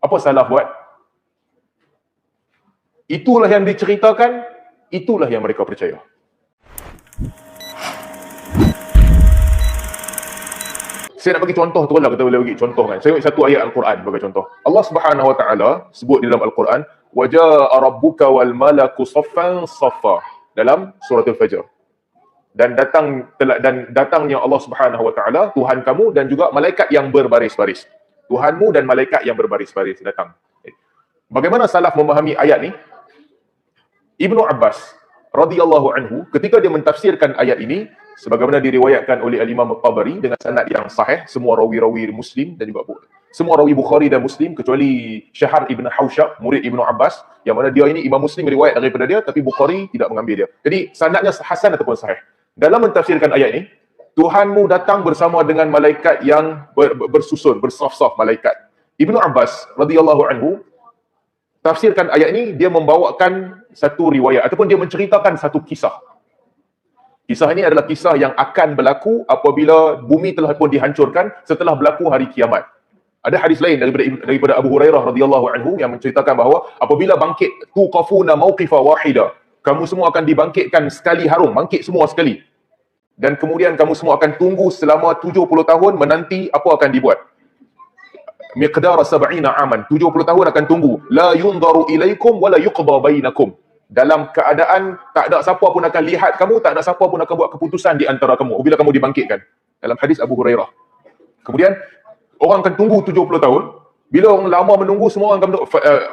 Apa salaf buat? Itulah yang diceritakan, itulah yang mereka percaya. Saya nak bagi contoh tu lah, kita boleh bagi contoh kan. Saya ambil satu ayat Al-Quran sebagai contoh. Allah Subhanahu Wa Taala sebut di dalam Al-Quran, wa jaa rabbuka wal malaku saffan saffa, dalam surah Al-Fajr. Dan datangnya Allah Subhanahu Wa Taala, Tuhan kamu, dan juga malaikat yang berbaris-baris. Tuhanmu dan malaikat yang berbaris-baris datang. Bagaimana salaf memahami ayat ni? Ibnu Abbas radhiyallahu anhu ketika dia mentafsirkan ayat ini, sebagaimana diriwayatkan oleh Al-Imam At-Tabari dengan sanad yang sahih, semua rawi-rawi Muslim dan juga semua rawi Bukhari dan Muslim kecuali Syahar Ibn Hawshab, murid Ibnu Abbas, yang mana dia ini Imam Muslim riwayat daripada dia, tapi Bukhari tidak mengambil dia. Jadi sanadnya hasan ataupun sahih. Dalam mentafsirkan ayat ini, Tuhanmu datang bersama dengan malaikat yang bersusun, bersaf-saf malaikat. Ibnu Abbas radhiyallahu anhu tafsirkan ayat ini, dia membawakan satu riwayat ataupun dia menceritakan satu kisah. Kisah ini adalah kisah yang akan berlaku apabila bumi telah pun dihancurkan setelah berlaku hari kiamat. Ada hadis lain daripada Abu Hurairah radhiyallahu anhu yang menceritakan bahawa apabila bangkit tuqafuna mawqifa wahida, kamu semua akan dibangkitkan sekali harung, bangkit semua sekali. Dan kemudian kamu semua akan tunggu selama 70 tahun menanti apa akan dibuat. Miqdar 70 aman, 70 tahun akan tunggu. La yunzaru ilaikum wa la yuqda bainakum. Dalam keadaan tak ada siapa pun akan lihat kamu, tak ada siapa pun akan buat keputusan di antara kamu apabila kamu dibangkitkan. Dalam hadis Abu Hurairah. Kemudian orang akan tunggu 70 tahun. Bila orang lama menunggu, semua orang akan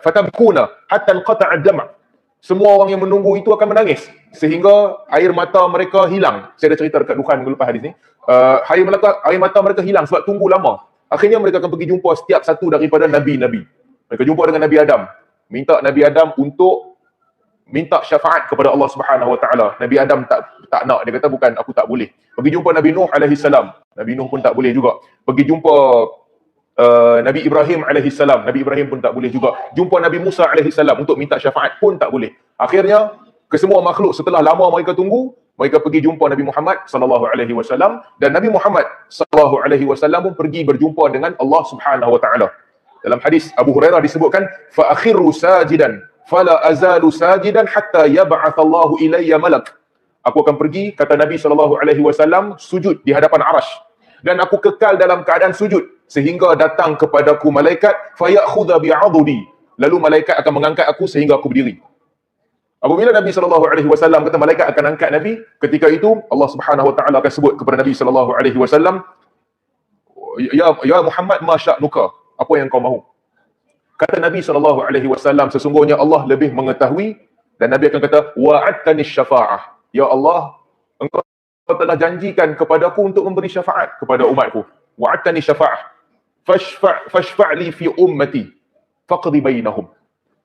fatabkuna hatta qata'a ad-dam'. Semua orang yang menunggu itu akan menangis sehingga air mata mereka hilang. Saya dah cerita dekat Dukhan lepas hadis ni. Air mata mereka hilang sebab tunggu lama. Akhirnya mereka akan pergi jumpa setiap satu daripada nabi-nabi. Mereka jumpa dengan Nabi Adam. Minta Nabi Adam untuk minta syafaat kepada Allah Subhanahu Wa Taala. Nabi Adam tak nak, dia kata bukan, aku tak boleh. Pergi jumpa Nabi Nuh alaihi salam. Nabi Nuh pun tak boleh juga. Pergi jumpa Nabi Ibrahim alaihi salam. Nabi Ibrahim pun tak boleh juga. Jumpa Nabi Musa alaihi salam untuk minta syafaat pun tak boleh. Akhirnya kesemua makhluk setelah lama mereka tunggu, mereka pergi jumpa Nabi Muhammad sallallahu alaihi wasallam, dan Nabi Muhammad sallallahu alaihi wasallam pun pergi berjumpa dengan Allah Subhanahu Wa Taala. Dalam hadis Abu Hurairah disebutkan, fa akhiru sajidan fala azalu sajidan hatta yab'atsallahu ilayya malak. Aku akan pergi, kata Nabi sallallahu alaihi wasallam, sujud di hadapan Arasy, dan aku kekal dalam keadaan sujud sehingga datang kepadaku malaikat fayakhudha bi'adudi, lalu malaikat akan mengangkat aku sehingga aku berdiri. Apabila Nabi sallallahu alaihi wasallam kata malaikat akan angkat Nabi, ketika itu Allah Subhanahu Wa Taala akan sebut kepada Nabi sallallahu alaihi wasallam, ya Muhammad, ma sya'nuka, apa yang kau mahu? Kata Nabi sallallahu alaihi wasallam, sesungguhnya Allah lebih mengetahui, dan Nabi akan kata, wa'adtani syafa'ah, ya Allah, engkau telah janjikan kepadaku untuk memberi syafaat kepada umatku. Wa'adtani syafa'ah fashfa' li fi ummati faqdi bainahum.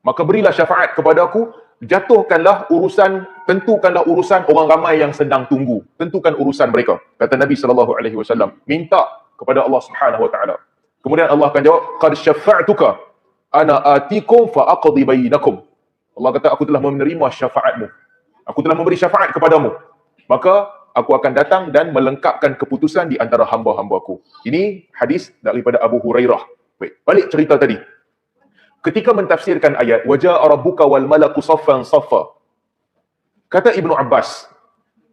Maka berilah syafaat kepadaku, jatuhkanlah urusan, tentukanlah urusan orang ramai yang sedang tunggu. Tentukan urusan mereka. Kata Nabi sallallahu alaihi wasallam, minta kepada Allah Subhanahu Wa Taala. Kemudian Allah akan jawab, qad syafa'tuka ana atikum fa aqdi bainakum. Allah kata, aku telah menerima syafaatmu. Aku telah memberi syafaat kepadamu. Maka aku akan datang dan melengkapkan keputusan di antara hamba-hambaku. Ini hadis daripada Abu Hurairah. Baik, balik cerita tadi. Ketika mentafsirkan ayat wajaa rabbuka wal malaku saffan saffa, kata Ibnu Abbas,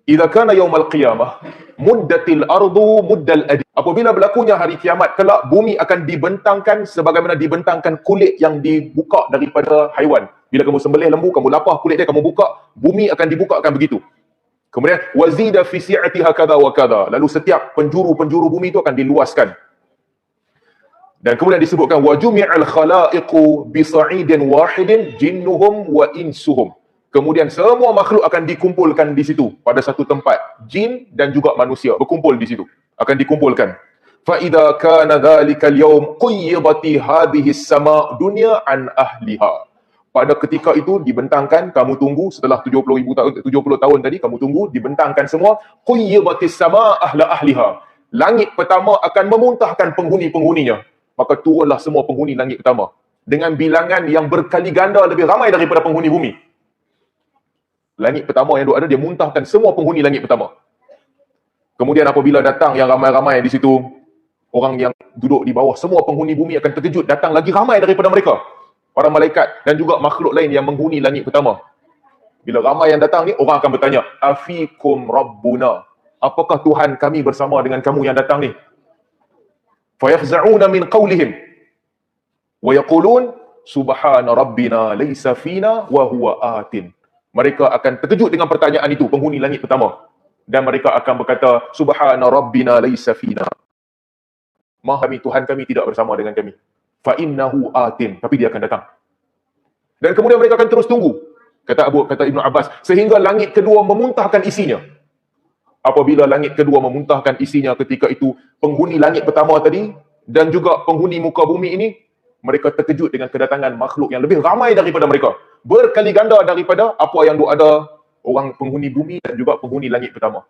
idza kana yaumal qiyamah muddatil ardu muddal adi. Apabila berlakunya hari kiamat kelak, bumi akan dibentangkan sebagaimana dibentangkan kulit yang dibuka daripada haiwan. Bila kamu sembelih lembu, kamu lapah kulit dia, kamu buka, bumi akan dibukakan begitu. Kemudian wazida fi si'atiha kadza wa kadza. Lalu setiap penjuru-penjuru bumi itu akan diluaskan. Dan kemudian disebutkan wa jumi'al khalaiqu bi sa'idin wahidin jinnuhum wa insuhum. Kemudian semua makhluk akan dikumpulkan di situ pada satu tempat. Jin dan juga manusia berkumpul di situ. Akan dikumpulkan. Fa idza kana dhalika al-yawm quyidati hadhihi as-sama' dunya an ahliha. Pada ketika itu dibentangkan, kamu tunggu setelah 70 tahun tadi, kamu tunggu, dibentangkan semua. Quyyidatis sama ahla ahliha. Langit pertama akan memuntahkan penghuni-penghuninya. Maka turunlah semua penghuni langit pertama. Dengan bilangan yang berkali ganda lebih ramai daripada penghuni bumi. Langit pertama yang ada, dia muntahkan semua penghuni langit pertama. Kemudian apabila datang yang ramai-ramai di situ, orang yang duduk di bawah, semua penghuni bumi akan terkejut, datang lagi ramai daripada mereka, para malaikat dan juga makhluk lain yang menghuni langit pertama. Bila ramai yang datang ni, orang akan bertanya, afikum rabbuna, apakah Tuhan kami bersama dengan kamu yang datang ni? Fayafza'una min qawlihim wa yaqulun subhana rabbina laysa fina wa huwa atin. Mereka akan terkejut dengan pertanyaan itu, penghuni langit pertama, dan mereka akan berkata, subhana rabbina laysa fina, Maha kami, Tuhan kami tidak bersama dengan kami. Fa innahu atin, tapi dia akan datang. Dan kemudian mereka akan terus tunggu. Kata Ibnu Abbas, sehingga langit kedua memuntahkan isinya. Apabila langit kedua memuntahkan isinya, ketika itu penghuni langit pertama tadi dan juga penghuni muka bumi ini, mereka terkejut dengan kedatangan makhluk yang lebih ramai daripada mereka, berkali ganda daripada apa yang ada orang penghuni bumi dan juga penghuni langit pertama.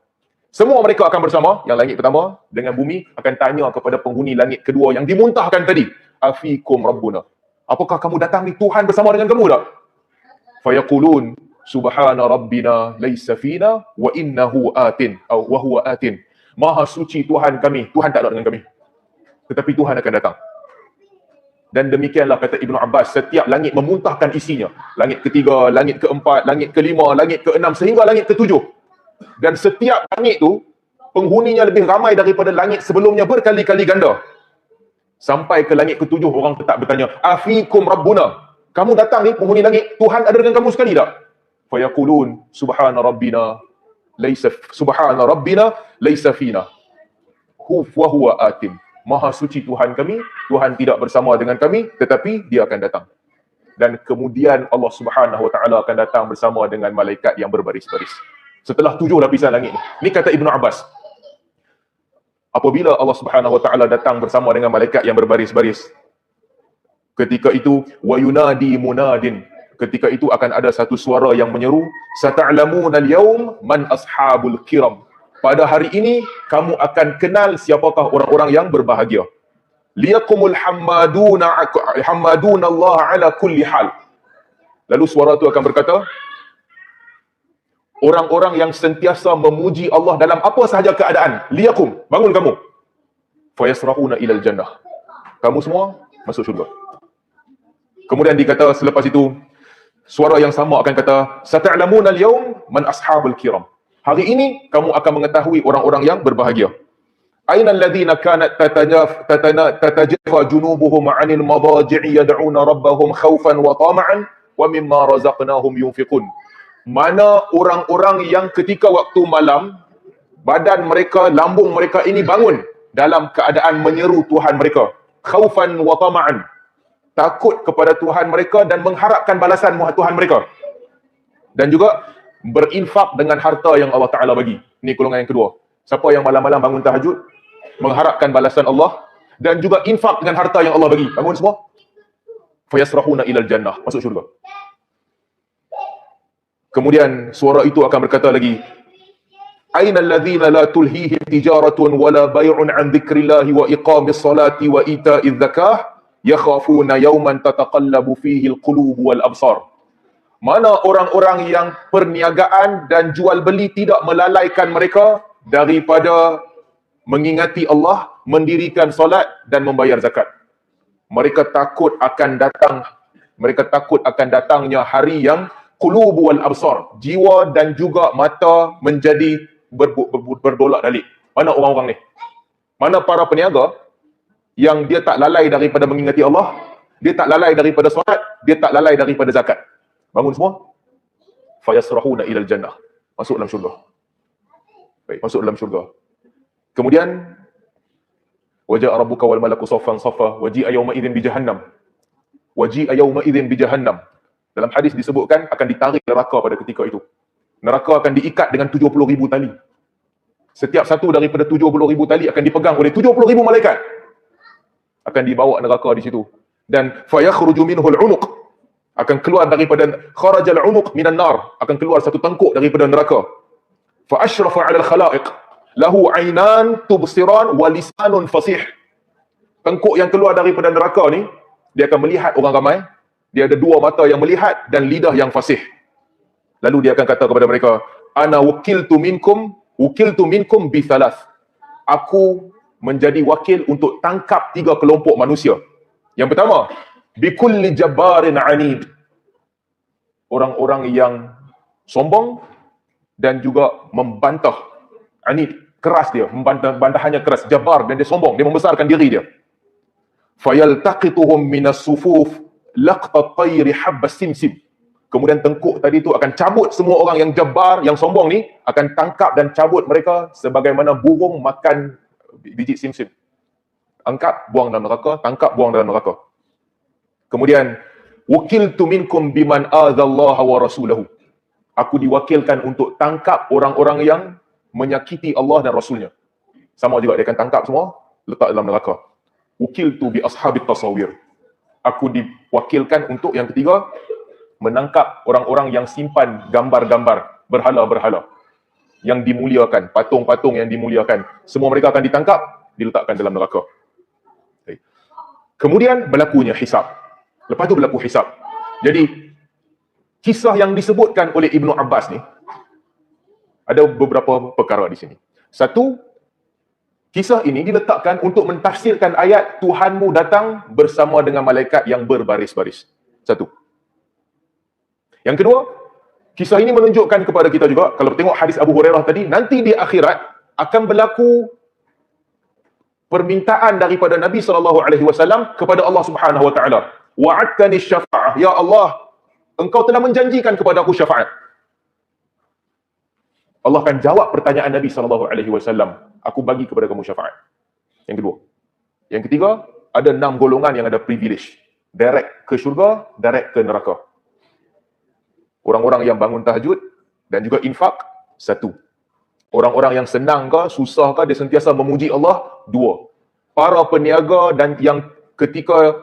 Semua mereka akan bersama, yang langit pertama dengan bumi akan tanya kepada penghuni langit kedua yang dimuntahkan tadi, afikum rabbuna, apakah kamu datang ni Tuhan bersama dengan kamu tak? Fayaqulun subhana rabbina laysa fina wa innahu atin, atau wa huwa atin. Maha suci Tuhan kami, Tuhan tak ada dengan kami, tetapi Tuhan akan datang. Dan demikianlah kata Ibnu Abbas, setiap langit memuntahkan isinya. Langit ketiga, langit keempat, langit kelima, langit keenam, sehingga langit ketujuh. Dan setiap langit tu, penghuninya lebih ramai daripada langit sebelumnya berkali-kali ganda. Sampai ke langit ketujuh, orang tetap bertanya, afikum rabbuna, kamu datang ni, penghuni langit, Tuhan ada dengan kamu sekali tak? Fayaqulun subhana rabbina laysa fina wa huwa atim. Maha suci Tuhan kami, Tuhan tidak bersama dengan kami, tetapi dia akan datang. Dan kemudian Allah Subhanahu Wa Taala akan datang bersama dengan malaikat yang berbaris-baris. Setelah 7 lapisan langit ni. Ini kata Ibnu Abbas. Apabila Allah Subhanahu Wa Taala datang bersama dengan malaikat yang berbaris-baris, ketika itu wa yunadi munadin, ketika itu akan ada satu suara yang menyeru, sata'lamuna al-yawm man ashabul kiram. Pada hari ini kamu akan kenal siapakah orang-orang yang berbahagia. Liyakumul hammaduna Allah ala kulli hal. Lalu suara itu akan berkata, orang-orang yang sentiasa memuji Allah dalam apa sahaja keadaan. Liyakum, bangun kamu. Fayasrahuna ilal jannah. Kamu semua masuk syurga. Kemudian dikata selepas itu, suara yang sama akan kata, sata'lamuna al-yawm man ashabul kiram. Hari ini kamu akan mengetahui orang-orang yang berbahagia. Aina alladhina kanat tatajafa junubuhum 'anil madaji'i yad'una rabbahum khaufan wa tama'an wa mimma razaqnahum yunfiqun. Mana orang-orang yang ketika waktu malam badan mereka, lambung mereka ini bangun dalam keadaan menyeru Tuhan mereka, khaufan wa tama'an, takut kepada Tuhan mereka dan mengharapkan balasan Tuhan mereka. Dan juga berinfak dengan harta yang Allah Ta'ala bagi. Ini golongan yang kedua. Siapa yang malam-malam bangun tahajud, mengharapkan balasan Allah, dan juga infak dengan harta yang Allah bagi. Bangun semua. Fayasrahuna ilal jannah. Masuk syurga. Kemudian suara itu akan berkata lagi, Aina alladhina la tulhihim tijaratun wala bay'un an dhikrillahi wa iqamis salati wa ita'iz zakah yakhafuna yawman tataqallabu fihi al-qulub wal absar. Mana orang-orang yang perniagaan dan jual beli tidak melalaikan mereka daripada mengingati Allah, mendirikan solat dan membayar zakat. Mereka takut akan datangnya hari yang qulub wal absar, jiwa dan juga mata menjadi berdolak-dalik. Mana orang-orang ni? Mana para peniaga yang dia tak lalai daripada mengingati Allah, dia tak lalai daripada solat, dia tak lalai daripada zakat. Bangun semua. Fayasrahuna ilal jannah. Masuk dalam syurga. Baik, masuk dalam syurga. Kemudian waja'a rabbuka wal malaku saffan saffa waji'a yawma idzin bi jahannam. Waji'a yawma idzin bi jahannam. Dalam hadis disebutkan akan ditarik neraka pada ketika itu. Neraka akan diikat dengan 70,000 tali. Setiap satu daripada 70,000 tali akan dipegang oleh 70,000 malaikat. Akan dibawa neraka di situ. Dan fayakhruju minhul 'unuq, akan keluar daripada kharajal 'unuq minan nar, akan keluar satu tengkuk daripada neraka. Fa ashrafa 'ala al-khalaiq lahu 'ainan tubsiran wa lisanun fasih. Tengkuk yang keluar daripada neraka ni, dia akan melihat orang ramai, dia ada 2 mata yang melihat dan lidah yang fasih. Lalu dia akan kata kepada mereka, ana wukiltu minkum bi thalath. Aku menjadi wakil untuk tangkap 3 kelompok manusia. Yang pertama, bikulli jabbarin anid, orang-orang yang sombong dan juga membantah. Anid, keras dia, bantahannya keras. Jabbar, dan dia sombong, dia membesarkan diri dia. Fayaltaqituhum minas sufuf laqtat tayri habbas simsim. Kemudian tengkuk tadi tu akan cabut semua orang yang jabbar, yang sombong ni, akan tangkap dan cabut mereka sebagaimana burung makan biji simsim. Angkat, buang dalam neraka, tangkap, buang dalam neraka. Kemudian, wakiltu minkum biman adzallaha wa rasulahu. Aku diwakilkan untuk tangkap orang-orang yang menyakiti Allah dan Rasulnya. Sama juga, dia akan tangkap semua, letak dalam neraka. Wakiltu bi ashabit tasawir. Aku diwakilkan untuk yang ketiga, menangkap orang-orang yang simpan gambar-gambar berhala-berhala yang dimuliakan, patung-patung yang dimuliakan. Semua mereka akan ditangkap, diletakkan dalam neraka. Kemudian berlakunya hisab. Lepas tu berlaku hisab. Jadi, kisah yang disebutkan oleh Ibnu Abbas ni, ada beberapa perkara di sini. Satu, kisah ini diletakkan untuk mentafsirkan ayat Tuhanmu datang bersama dengan malaikat yang berbaris-baris. Satu. Yang kedua, kisah ini menunjukkan kepada kita juga, kalau tengok hadis Abu Hurairah tadi, nanti di akhirat akan berlaku permintaan daripada Nabi SAW kepada Allah Subhanahu Wa Taala. Wa'adtani syafa'ah, ya Allah, engkau telah menjanjikan kepada aku syafaat. Allah akan jawab pertanyaan Nabi SAW, aku bagi kepada kamu syafaat. Yang kedua. Yang ketiga, ada 6 golongan yang ada privilege. Direct ke syurga, direct ke neraka. Orang-orang yang bangun tahajud dan juga infak, 1. Orang-orang yang senang ke, susah ke, dia sentiasa memuji Allah, 2. Para peniaga dan yang ketika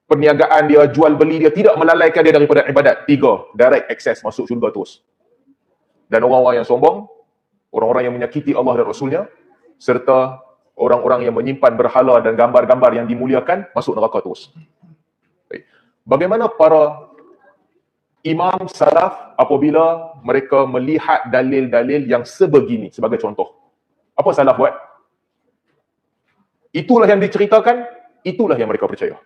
perniagaan dia, jual beli dia, tidak melalaikan dia daripada ibadat, 3. Direct access, masuk syurga terus. Dan orang-orang yang sombong, orang-orang yang menyakiti Allah dan Rasulnya, serta orang-orang yang menyimpan berhala dan gambar-gambar yang dimuliakan, masuk neraka terus. Bagaimana para imam salaf apabila mereka melihat dalil-dalil yang sebegini sebagai contoh? Apa salaf buat? Itulah yang diceritakan, itulah yang mereka percaya.